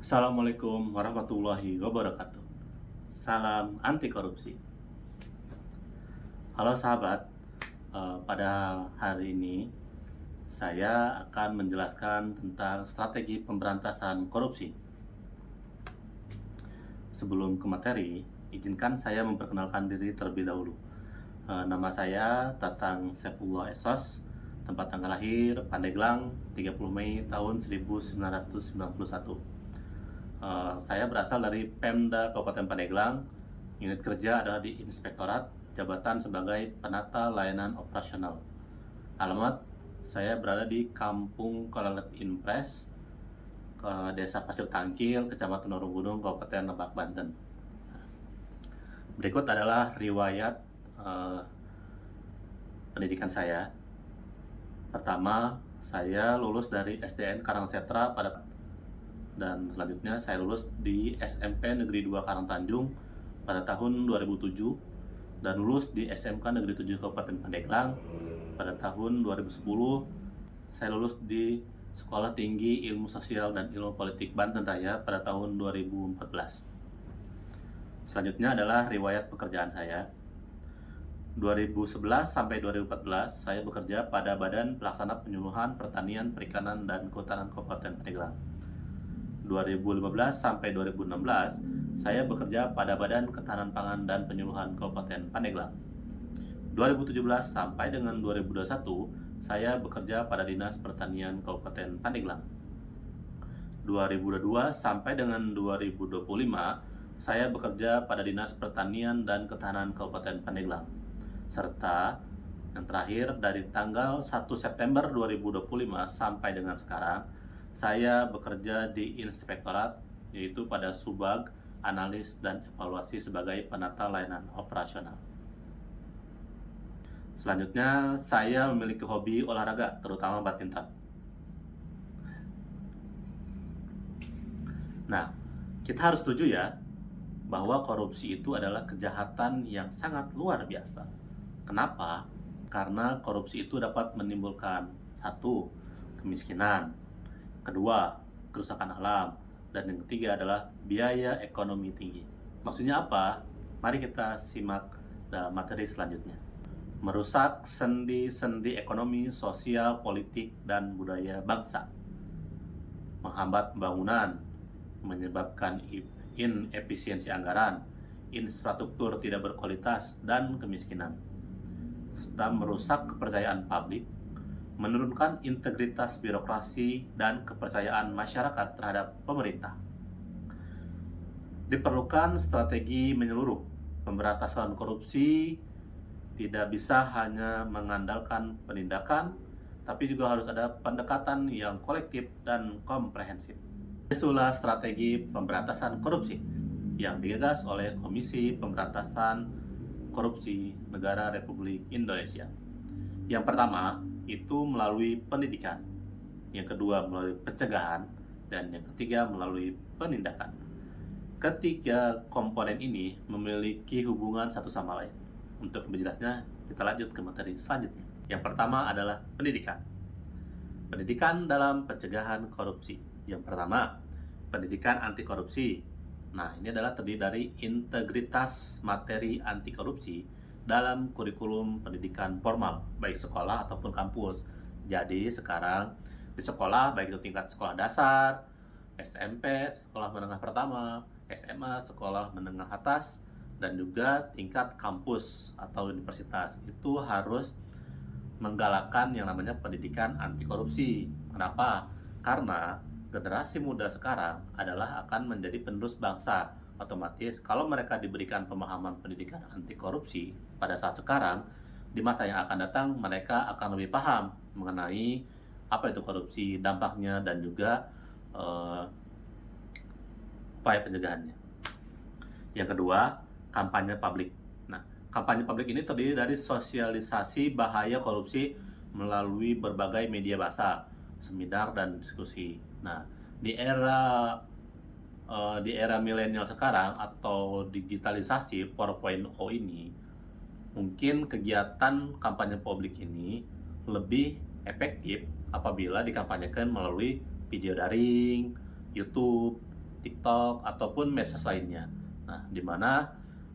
Assalamualaikum warahmatullahi wabarakatuh. Salam anti korupsi. Halo sahabat, pada hari ini saya akan menjelaskan tentang strategi pemberantasan korupsi. Sebelum ke materi, izinkan saya memperkenalkan diri terlebih dahulu. Nama saya Tatang Saifullah Esos, tempat tanggal lahir Pandeglang 30 Mei tahun 1991. Saya berasal dari Pemda Kabupaten Pandeglang. Unit kerja adalah di Inspektorat, jabatan sebagai penata layanan operasional. Alamat, saya berada di Kampung Kolalet Impres, Desa Pasir Tangkil, Kecamatan Oronggunung, Kabupaten Lebak, Banten. Berikut adalah riwayat pendidikan saya. Pertama, saya lulus dari SDN Karangsetra dan selanjutnya saya lulus di SMP Negeri 2 Karangtanjung pada tahun 2007 dan lulus di SMK Negeri 7 Kabupaten Pandeglang pada tahun 2010. Saya lulus di Sekolah Tinggi Ilmu Sosial dan Ilmu Politik Banten Raya pada tahun 2014. Selanjutnya adalah riwayat pekerjaan saya. 2011 sampai 2014 saya bekerja pada Badan Pelaksana Penyuluhan Pertanian, Perikanan, dan Kehutanan Kabupaten Pandeglang. 2015 sampai 2016 saya bekerja pada Badan Ketahanan Pangan dan Penyuluhan Kabupaten Pandeglang. 2017 sampai dengan 2021 saya bekerja pada Dinas Pertanian Kabupaten Pandeglang. 2022 sampai dengan 2025 saya bekerja pada Dinas Pertanian dan Ketahanan Kabupaten Pandeglang. Serta yang terakhir dari tanggal 1 September 2025 sampai dengan sekarang saya bekerja di Inspektorat, yaitu pada Subag, Analis dan Evaluasi sebagai penata layanan operasional. Selanjutnya, saya memiliki hobi olahraga, terutama badminton. Nah, kita harus setuju ya, bahwa korupsi itu adalah kejahatan yang sangat luar biasa. Kenapa? Karena korupsi itu dapat menimbulkan satu, kemiskinan, kedua, kerusakan alam, dan yang ketiga adalah biaya ekonomi tinggi. Maksudnya apa? Mari kita simak dalam materi selanjutnya. Merusak sendi-sendi ekonomi, sosial, politik, dan budaya bangsa. Menghambat pembangunan, menyebabkan inefisiensi anggaran, infrastruktur tidak berkualitas, dan kemiskinan. Serta merusak kepercayaan publik, menurunkan integritas birokrasi dan kepercayaan masyarakat terhadap pemerintah. Diperlukan strategi menyeluruh. Pemberantasan korupsi tidak bisa hanya mengandalkan penindakan, tapi juga harus ada pendekatan yang kolektif dan komprehensif. Itulah strategi pemberantasan korupsi yang digagas oleh Komisi Pemberantasan Korupsi Negara Republik Indonesia. Yang pertama, itu melalui pendidikan, yang kedua melalui pencegahan, dan yang ketiga melalui penindakan. Ketiga komponen ini memiliki hubungan satu sama lain. Untuk lebih jelasnya, kita lanjut ke materi selanjutnya. Yang pertama adalah pendidikan. Pendidikan dalam pencegahan korupsi. Yang pertama, pendidikan anti korupsi. Nah, ini adalah terdiri dari integritas materi anti korupsi dalam kurikulum pendidikan formal, baik sekolah ataupun kampus. Jadi sekarang di sekolah, baik itu tingkat sekolah dasar, SMP, sekolah menengah pertama, SMA, sekolah menengah atas, dan juga tingkat kampus atau universitas, itu harus menggalakkan yang namanya pendidikan anti korupsi. Kenapa? Karena generasi muda sekarang adalah akan menjadi penerus bangsa. Otomatis kalau mereka diberikan pemahaman pendidikan anti korupsi pada saat sekarang, di masa yang akan datang mereka akan lebih paham mengenai apa itu korupsi, dampaknya, dan juga upaya pencegahannya. Yang kedua, kampanye publik. Nah, kampanye publik ini terdiri dari sosialisasi bahaya korupsi melalui berbagai media massa, seminar, dan diskusi. Nah, di era milenial sekarang atau digitalisasi 4.0 ini, mungkin kegiatan kampanye publik ini lebih efektif apabila dikampanyekan melalui video daring, YouTube, TikTok, ataupun medsos lainnya. Nah, di mana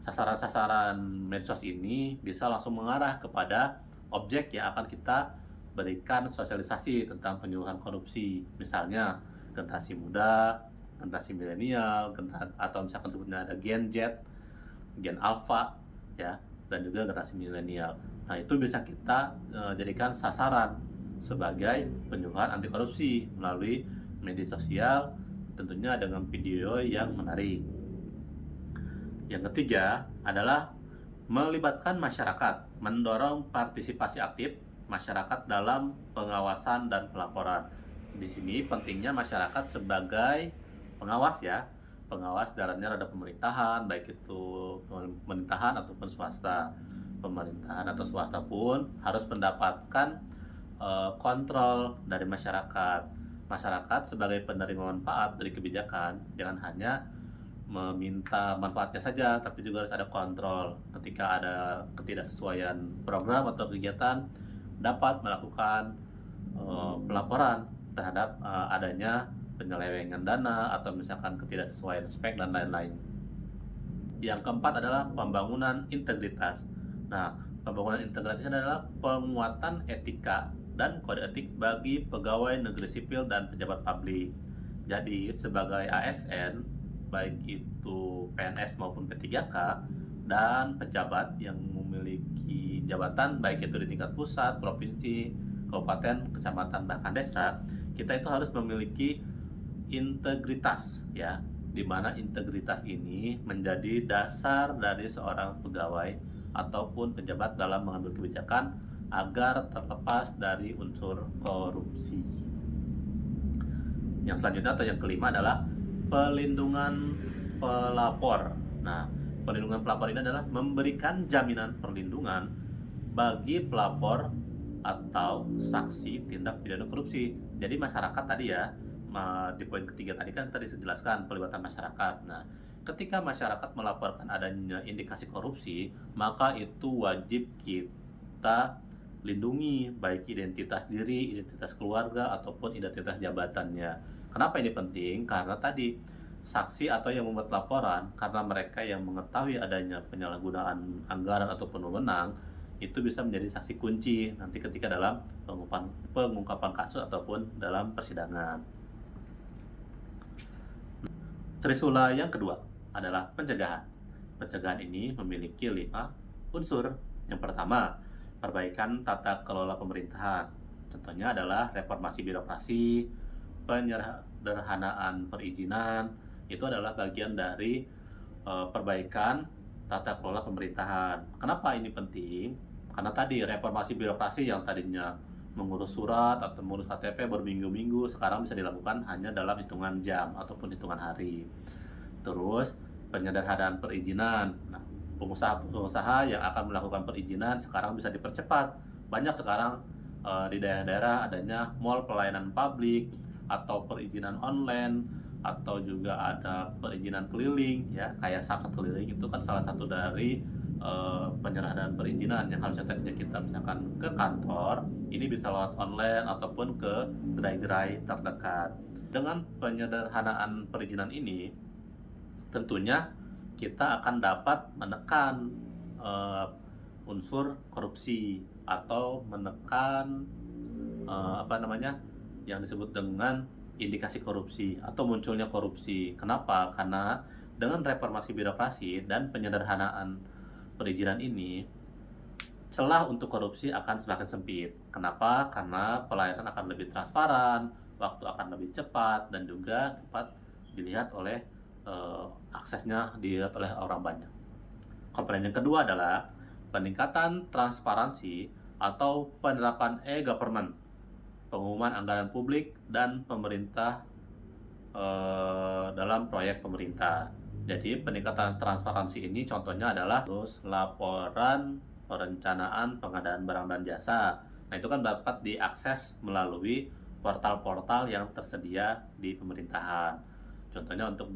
sasaran-sasaran medsos ini bisa langsung mengarah kepada objek yang akan kita berikan sosialisasi tentang penyuluhan korupsi. Misalnya generasi muda, generasi milenial, atau misalkan sebutnya ada Gen Z, Gen Alpha, ya, dan juga generasi milenial. Nah, itu bisa kita jadikan sasaran sebagai penyuluhan anti korupsi melalui media sosial, tentunya dengan video yang menarik. Yang ketiga adalah melibatkan masyarakat, mendorong partisipasi aktif masyarakat dalam pengawasan dan pelaporan. Di sini pentingnya masyarakat sebagai pengawas, ya, pengawas jalannya roda pemerintahan, baik itu pemerintahan ataupun swasta. Pemerintahan atau swasta pun harus mendapatkan kontrol dari masyarakat. Masyarakat sebagai penerima manfaat dari kebijakan, jangan hanya meminta manfaatnya saja, tapi juga harus ada kontrol. Ketika ada ketidaksesuaian program atau kegiatan, dapat melakukan pelaporan terhadap adanya penyelewengan dana atau misalkan ketidaksesuaian spek dan lain-lain. Yang keempat adalah pembangunan integritas. Nah, pembangunan integritas adalah penguatan etika dan kode etik bagi pegawai negeri sipil dan pejabat publik. Jadi, sebagai ASN, baik itu PNS maupun P3K, dan pejabat yang memiliki jabatan baik itu di tingkat pusat, provinsi, kabupaten, kecamatan, bahkan desa, kita itu harus memiliki integritas, ya, di mana integritas ini menjadi dasar dari seorang pegawai ataupun pejabat dalam mengambil kebijakan agar terlepas dari unsur korupsi. Yang selanjutnya atau yang kelima adalah pelindungan pelapor. Nah, pelindungan pelapor ini adalah memberikan jaminan perlindungan bagi pelapor atau saksi tindak pidana korupsi. Jadi masyarakat tadi, ya, di poin ketiga tadi kan kita dijelaskan pelibatan masyarakat. Nah, ketika masyarakat melaporkan adanya indikasi korupsi, maka itu wajib kita lindungi, baik identitas diri, identitas keluarga, ataupun identitas jabatannya. Kenapa ini penting? Karena tadi saksi atau yang membuat laporan, karena mereka yang mengetahui adanya penyalahgunaan anggaran ataupun wewenang, itu bisa menjadi saksi kunci nanti ketika dalam pengungkapan kasus ataupun dalam persidangan. Trisula yang kedua adalah pencegahan. Pencegahan ini memiliki 5 unsur. Yang pertama, perbaikan tata kelola pemerintahan. Contohnya adalah reformasi birokrasi, penyederhanaan perizinan. Itu adalah bagian dari perbaikan tata kelola pemerintahan. Kenapa ini penting? Karena tadi reformasi birokrasi yang tadinya mengurus surat atau mengurus KTP berminggu-minggu, sekarang bisa dilakukan hanya dalam hitungan jam ataupun hitungan hari. Terus penyederhanaan perizinan. Nah, pengusaha-pengusaha yang akan melakukan perizinan sekarang bisa dipercepat. Banyak sekarang di daerah-daerah adanya mall pelayanan publik atau perizinan online, atau juga ada perizinan keliling, ya, kayak sakat keliling. Itu kan salah satu dari penyerahan perizinan yang harusnya tadinya kita misalkan ke kantor, ini bisa lewat online ataupun ke gerai-gerai terdekat. Dengan penyederhanaan perizinan ini, tentunya kita akan dapat menekan unsur korupsi atau menekan yang disebut dengan indikasi korupsi atau munculnya korupsi. Kenapa? Karena dengan reformasi birokrasi dan penyederhanaan perizinan ini, celah untuk korupsi akan semakin sempit. Kenapa? Karena pelayanan akan lebih transparan, waktu akan lebih cepat, dan juga dapat dilihat oleh aksesnya dilihat oleh orang banyak. Komponen yang kedua adalah peningkatan transparansi atau penerapan e-government, pengumuman anggaran publik dan pemerintah dalam proyek pemerintah. Jadi peningkatan transparansi ini contohnya adalah terus laporan perencanaan pengadaan barang dan jasa. Nah, itu kan dapat diakses melalui portal-portal yang tersedia di pemerintahan. Contohnya untuk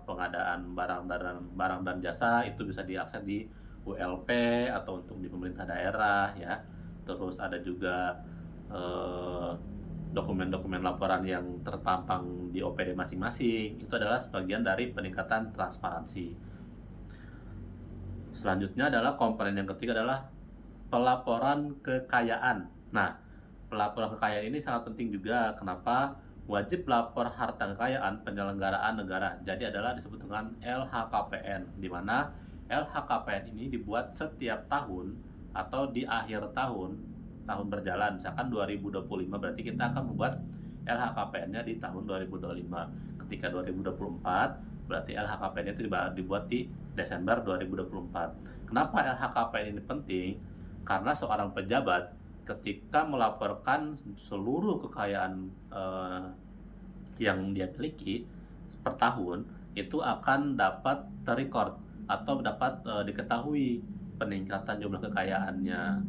pengadaan barang dan jasa itu bisa diakses di ULP atau untuk di pemerintah daerah, ya. Terus ada juga dokumen-dokumen laporan yang terpampang di OPD masing-masing. Itu adalah sebagian dari peningkatan transparansi. Selanjutnya adalah komponen yang ketiga adalah pelaporan kekayaan. Nah, pelaporan kekayaan ini sangat penting juga. Kenapa? Wajib lapor harta kekayaan penyelenggaraan negara. Jadi adalah disebut dengan LHKPN, di mana LHKPN ini dibuat setiap tahun atau di akhir tahun berjalan. Misalkan 2025 berarti kita akan membuat LHKPN-nya di tahun 2025. Ketika 2024 berarti LHKPN itu dibuat di Desember 2024. Kenapa LHKPN ini penting? Karena seorang pejabat ketika melaporkan seluruh kekayaan yang dia miliki per tahun, itu akan dapat terrecord atau dapat diketahui peningkatan jumlah kekayaannya,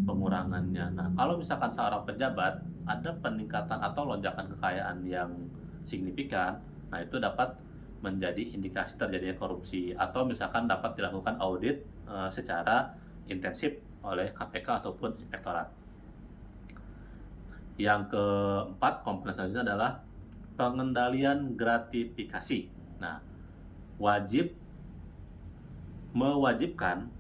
pengurangannya. Nah, kalau misalkan seorang pejabat ada peningkatan atau lonjakan kekayaan yang signifikan, nah itu dapat menjadi indikasi terjadinya korupsi, atau misalkan dapat dilakukan audit secara intensif oleh KPK ataupun inspektorat. Yang keempat, komponen selanjutnya adalah pengendalian gratifikasi. Nah, mewajibkan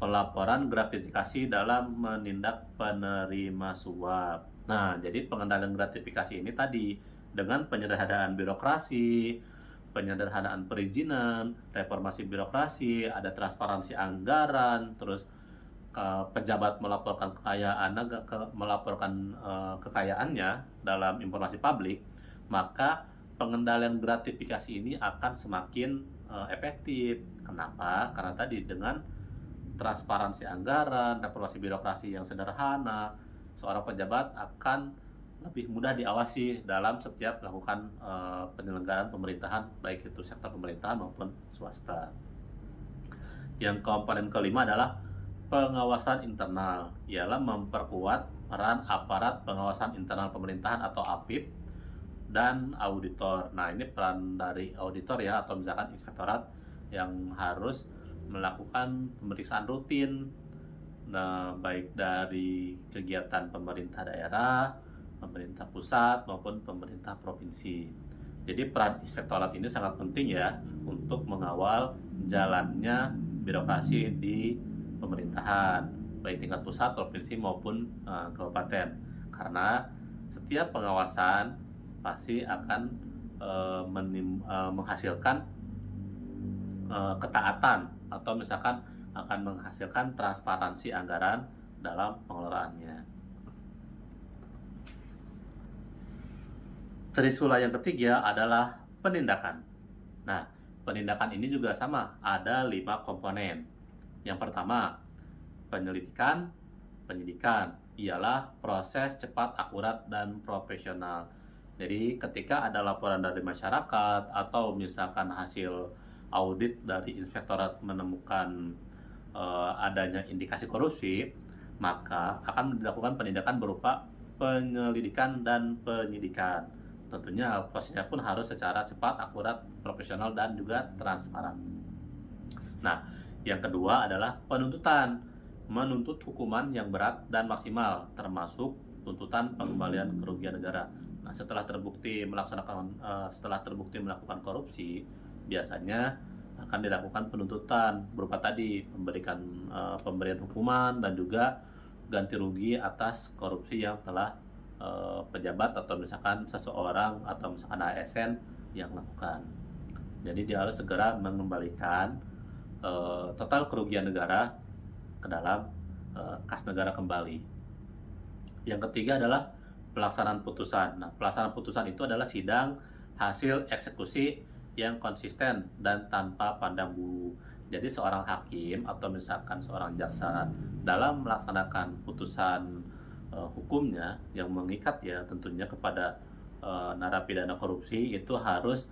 pelaporan gratifikasi dalam menindak penerima suap. Nah, jadi pengendalian gratifikasi ini tadi dengan penyederhanaan birokrasi, penyederhanaan perizinan, reformasi birokrasi, ada transparansi anggaran, terus pejabat melaporkan kekayaannya dalam informasi publik, maka pengendalian gratifikasi ini akan semakin efektif. Kenapa? Karena tadi dengan transparansi anggaran, reformasi birokrasi yang sederhana, seorang pejabat akan lebih mudah diawasi dalam setiap melakukan penyelenggaraan pemerintahan, baik itu sektor pemerintahan maupun swasta. Yang komponen kelima adalah pengawasan internal, ialah memperkuat peran aparat pengawasan internal pemerintahan atau APIP dan auditor. Nah, ini peran dari auditor ya, atau misalkan inspektorat yang harus melakukan pemeriksaan rutin, nah, baik dari kegiatan pemerintah daerah, pemerintah pusat maupun pemerintah provinsi. Jadi peran inspektorat ini sangat penting ya untuk mengawal jalannya birokrasi di pemerintahan, baik tingkat pusat, provinsi maupun kabupaten. Karena setiap pengawasan pasti akan menghasilkan ketaatan, atau misalkan akan menghasilkan transparansi anggaran dalam pengelolaannya. Trisula yang ketiga adalah penindakan. Nah, penindakan ini juga sama, ada 5 komponen. Yang pertama, penyelidikan. Penyidikan ialah proses cepat, akurat, dan profesional. Jadi ketika ada laporan dari masyarakat atau misalkan hasil audit dari inspektorat menemukan adanya indikasi korupsi, maka akan dilakukan penindakan berupa penyelidikan dan penyidikan. Tentunya prosesnya pun harus secara cepat, akurat, profesional, dan juga transparan. Nah, yang kedua adalah penuntutan, menuntut hukuman yang berat dan maksimal, termasuk tuntutan pengembalian kerugian negara. Nah, setelah terbukti melakukan korupsi, biasanya akan dilakukan penuntutan berupa tadi pemberian hukuman dan juga ganti rugi atas korupsi yang telah pejabat atau misalkan seseorang atau misalkan ASN yang lakukan. Jadi dia harus segera mengembalikan total kerugian negara ke dalam kas negara kembali. Yang ketiga adalah pelaksanaan putusan. Nah, pelaksanaan putusan itu adalah sidang hasil eksekusi yang konsisten dan tanpa pandang bulu. Jadi seorang hakim atau misalkan seorang jaksa dalam melaksanakan putusan hukumnya yang mengikat ya tentunya kepada narapidana korupsi, itu harus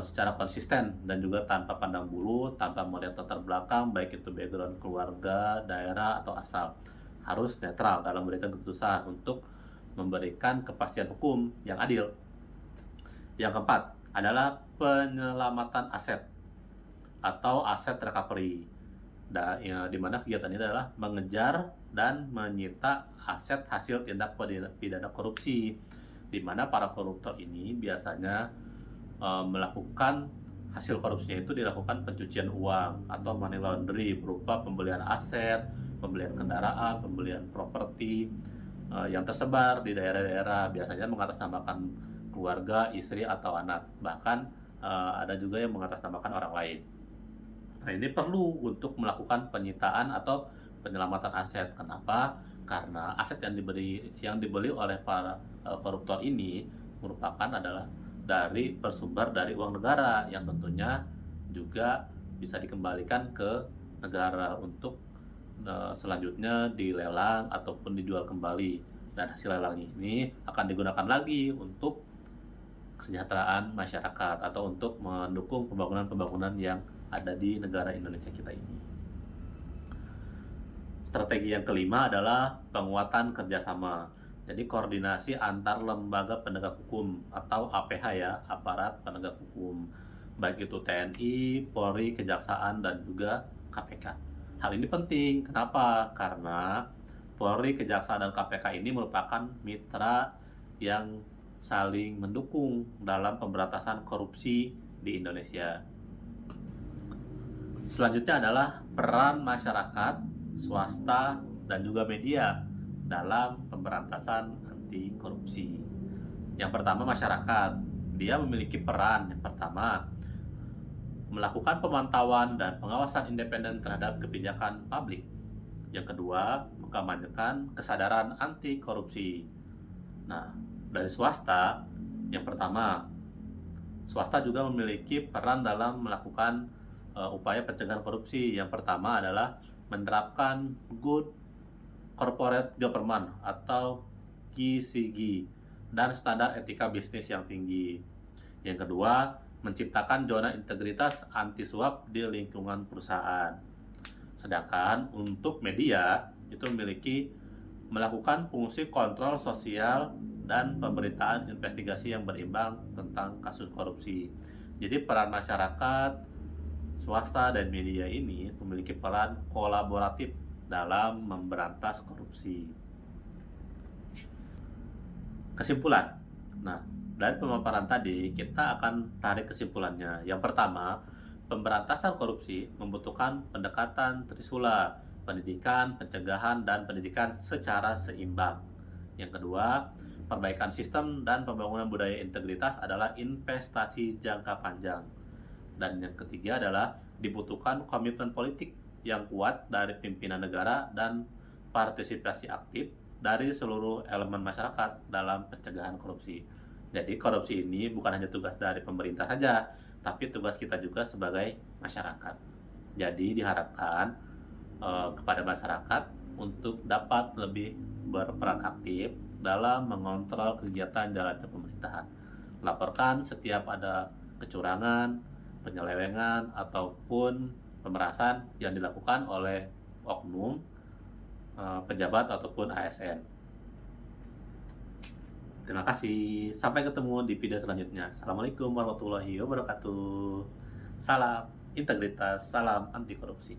secara konsisten dan juga tanpa pandang bulu, tanpa melihat latar belakang, baik itu background keluarga, daerah, atau asal. Harus netral dalam memberikan keputusan untuk memberikan kepastian hukum yang adil. Yang keempat adalah penyelamatan aset atau aset recovery. di mana kegiatan ini adalah mengejar dan menyita aset hasil tindak pidana korupsi, di mana para koruptor ini biasanya melakukan hasil korupsinya itu dilakukan pencucian uang atau money laundry berupa pembelian aset, pembelian kendaraan, pembelian properti yang tersebar di daerah-daerah, biasanya mengatasnamakan keluarga, istri atau anak, bahkan ada juga yang mengatasnamakan orang lain. Nah, ini perlu untuk melakukan penyitaan atau penyelamatan aset. Kenapa? Karena aset yang dibeli oleh para koruptor ini merupakan adalah bersumber dari uang negara yang tentunya juga bisa dikembalikan ke negara untuk selanjutnya dilelang ataupun dijual kembali, dan hasil lelang ini akan digunakan lagi untuk kesejahteraan masyarakat atau untuk mendukung pembangunan-pembangunan yang ada di negara Indonesia kita ini. Strategi yang kelima adalah penguatan kerjasama. Jadi koordinasi antar lembaga penegak hukum atau APH ya, aparat penegak hukum, baik itu TNI, Polri, Kejaksaan, dan juga KPK. Hal ini penting, kenapa? Karena Polri, Kejaksaan, dan KPK ini merupakan mitra yang saling mendukung dalam pemberantasan korupsi di Indonesia. Selanjutnya adalah peran masyarakat, swasta, dan juga media dalam pemberantasan anti korupsi. Yang pertama, masyarakat. Dia memiliki peran yang pertama melakukan pemantauan dan pengawasan independen terhadap kebijakan publik. Yang kedua, mengkampanyekan kesadaran anti korupsi. Nah, dari swasta, yang pertama, swasta juga memiliki peran dalam melakukan upaya pencegahan korupsi. Yang pertama adalah menerapkan good corporate government atau GCG dan standar etika bisnis yang tinggi. Yang kedua, menciptakan zona integritas anti suap di lingkungan perusahaan. Sedangkan untuk media itu melakukan fungsi kontrol sosial dan pemberitaan investigasi yang berimbang tentang kasus korupsi. Jadi peran masyarakat, swasta, dan media ini memiliki peran kolaboratif dalam memberantas korupsi. Kesimpulan. Nah, dari pemaparan tadi kita akan tarik kesimpulannya. Yang pertama, pemberantasan korupsi membutuhkan pendekatan trisula, pendidikan, pencegahan, dan pendidikan secara seimbang. Yang kedua, perbaikan sistem dan pembangunan budaya integritas adalah investasi jangka panjang. Dan yang ketiga adalah dibutuhkan komitmen politik yang kuat dari pimpinan negara dan partisipasi aktif dari seluruh elemen masyarakat dalam pencegahan korupsi. Jadi korupsi ini bukan hanya tugas dari pemerintah saja, tapi tugas kita juga sebagai masyarakat. Jadi diharapkan kepada masyarakat untuk dapat lebih berperan aktif dalam mengontrol kegiatan jalannya pemerintahan. Laporkan setiap ada kecurangan, penyelewengan, ataupun pemerasan yang dilakukan oleh oknum, pejabat, ataupun ASN. Terima kasih. Sampai ketemu di video selanjutnya. Assalamualaikum warahmatullahi wabarakatuh. Salam integritas, salam anti korupsi.